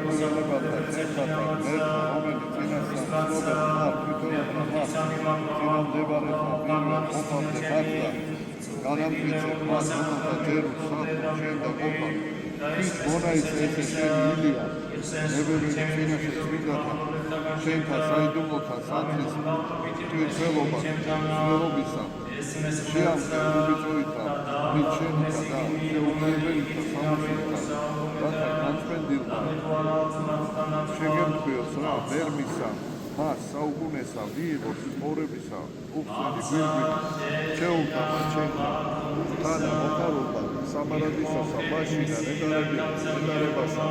საგვირელებათა ერთათა მერქა, რომელიც წინასწარ ცნობებს მათ თვითონებმა მათ წინამდებარეთა პირველ ყოფამდე მათლა განამტკიცებ მათ რომელთა ჯერუს სათნო შენ და ყოფა ის მონაიცა ესე შენი ილია ნებებენი წინაშე წმინდათა შენთა საიდუმლოთა სათნის თვითველობა ძველობისა შეამხე უბიწოითა მით შენთა და შეუღლებელთა სამოსულთა რათა განწმენდილმა შეგემთხვიოს რა ვერ მისა მას საუკუნესა მიიღოს ცხოვრებისა უხსენი გვირგვინი შეუმთავა ჩემთა თანა მოხარობა სამარადისასა ბაშინა ნედარებასა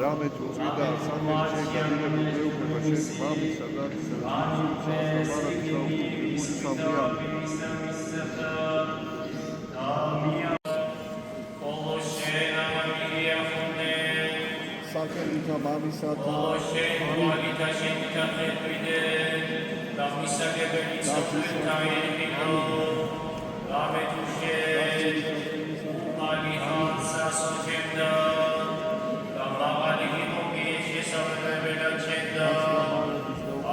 რამე თუ წვიდა სამერჩე გადინებული მეუღლება შენი მამისა და სამარადისა საკელთა მამისათა მოალიდა შენთა ხედვიდე და მისაგებელი ცოცხლთა ერგინო რამე თუ ალიხანსა სოჩენდა და მაღალი გიმოგი შესაძლებელი ჩენდა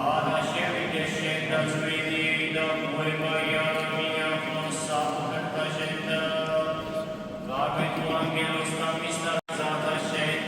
ანა შევიდე შენდა ძვიდი და მოებაია მია ხოსა უხერთა შენდა რამე თუ ანგელოს მამისა ზათა შენდა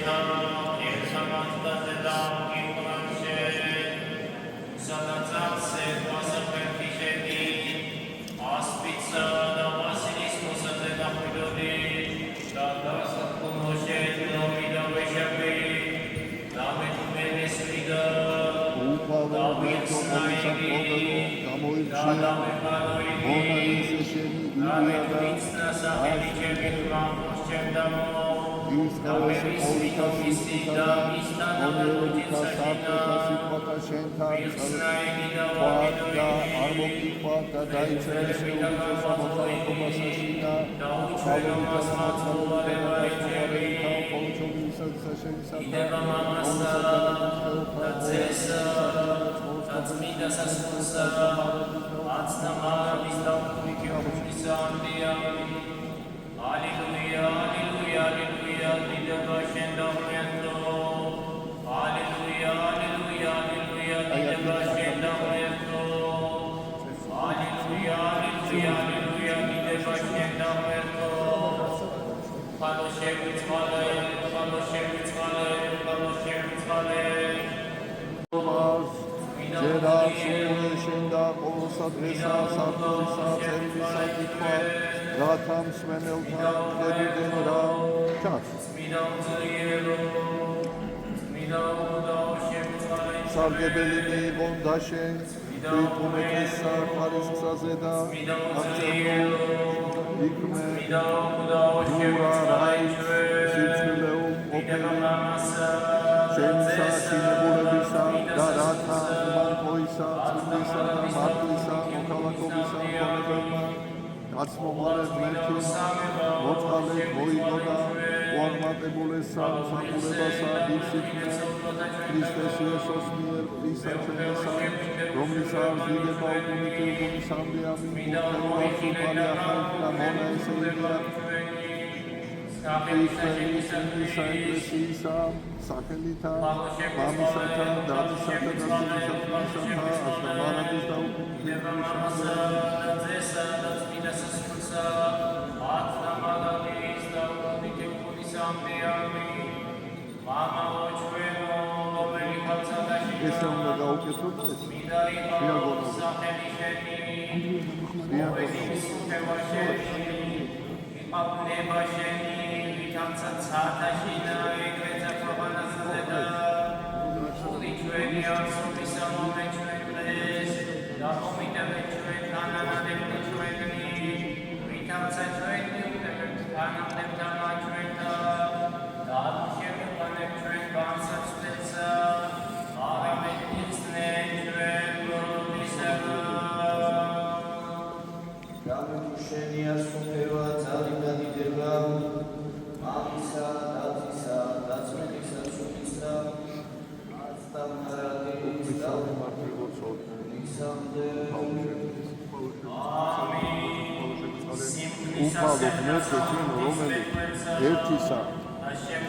სარგებელი მიიღონ და შენ თვითუნეთისა ხარისხსაზე და იქმე დურა რაის სიცილეუ ყოფილი შენსა ჩინებულებისა და რათა მანქოისა წმინდისა და მართლისა მოქალაქობისა მქონებელმა გაცმომარეთ მერქის მოწყალეთ მოიგო და უარმატებულესა მსახურებასა იფსიქნე ქრისტეს იესოს მიერ პრისაჩენესა რომლისა აღზრდება უკუნითი უკუნისამდე ამინ მუხელუასუპალი ახალთა მონა ესეილია ქრისტენის ეკლესიისა სახელითა მამისათა დათისათა და სულისათა ასთა მარადის და უკუნითი ესე უნდა გაუკეთოთ ეს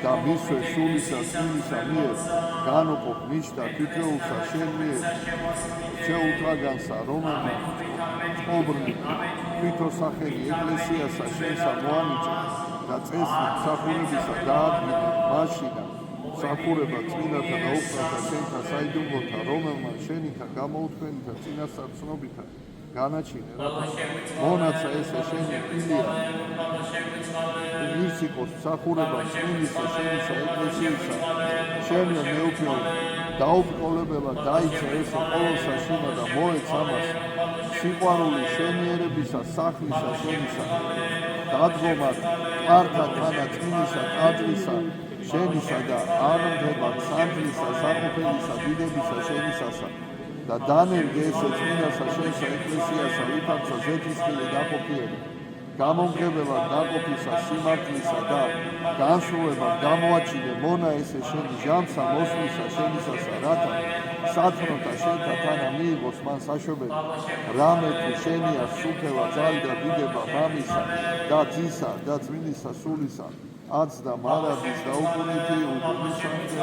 და მისვე სულისა წმინისა მიერ განუყოფ ნიშდა თითოეულსა შენ მიერ შეუთრაგანსა რომელმა წყობრნი თვითოსახელი ეკლესიასა შენსა მოანიჭე და წესი მსახურებისა დაადგინე მაშინა მსახურება წმინდათა და უხდათა შენთა საიდუმლოთა რომელმა შენითა გამოუთქვენითა წინასწარ ცნობითა განაჩინე მონაცა ესე შენი პილია ის იყოს მსახურება წმინდისა შენისა ეკლესიისა შენია მეუფეო დაუბრკოლებელად დაიცა ესე ყოველსა შინა და მოეც ამას სიყვარული შენიერებისა სახლისა შენისა დადგომად პართა თანა წმინისა ტაძრისა შენისა და ანმდება სანთლისა საყოფელისა დიდებისა შენისასა და დანერგე ესე წმინდასა შენსა ეკლესიასა ვიფარცა ზეთისხილი დაყოფიერი გამომგებელად დაყოფისა სიმართლისა და განსრულებად გამოაჩინე მონა ესე შენი ჟამსა მოსვლისა შენისასა რათა სათნოთა შენთა თანა მიიღოს მან საშვებელი რამე თუ შენია სუფევა ძალი და დიდება მამისა და ძისა და წმინდისა სულისა აც და მარადის და უკუნითი უკუნისამდე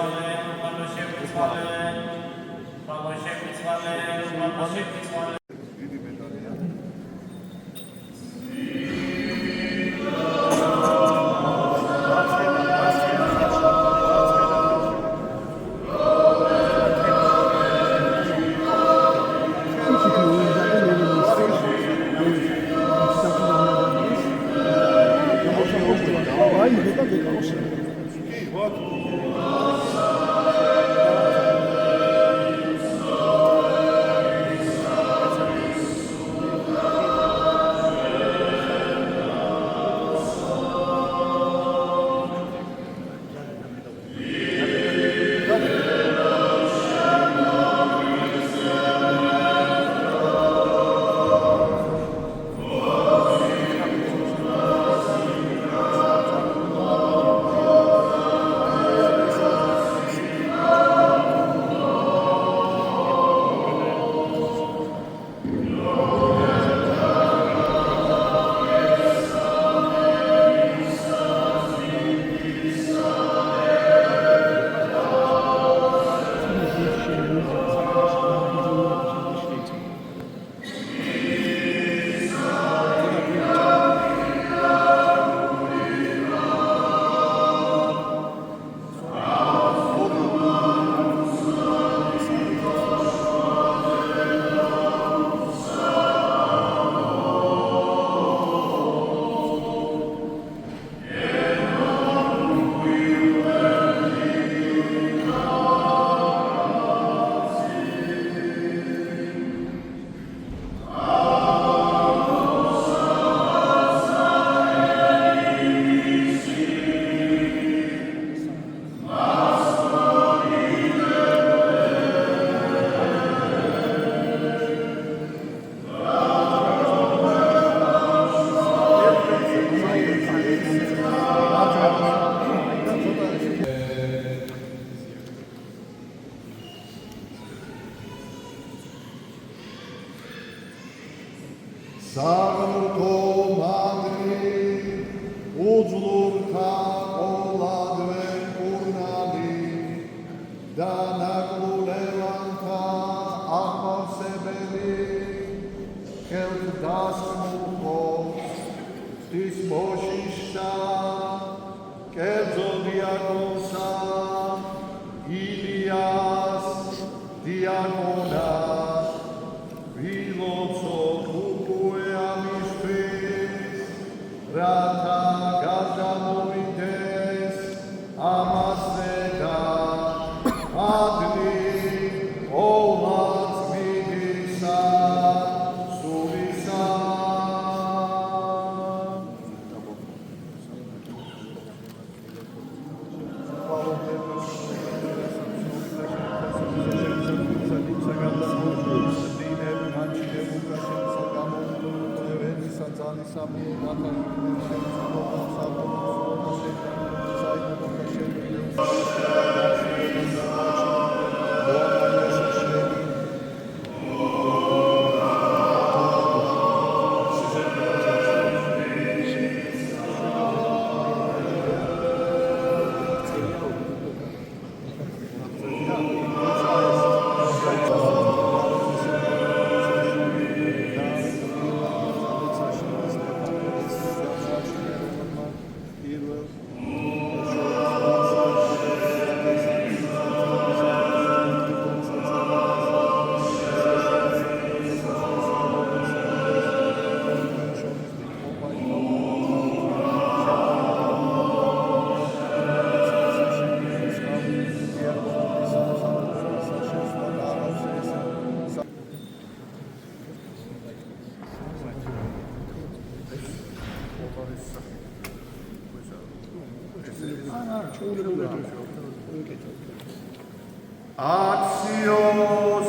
Axios,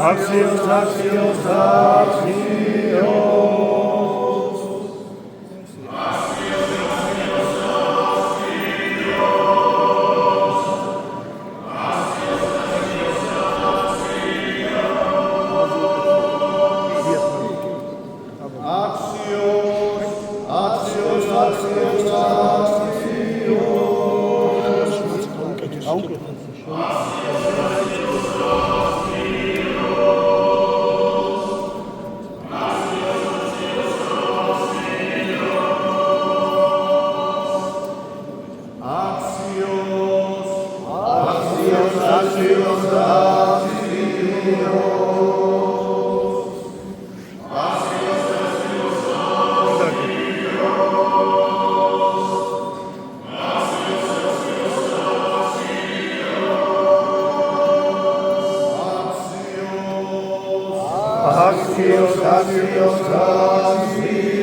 Axios, Axios, Axios. Axios, Axios, Axios.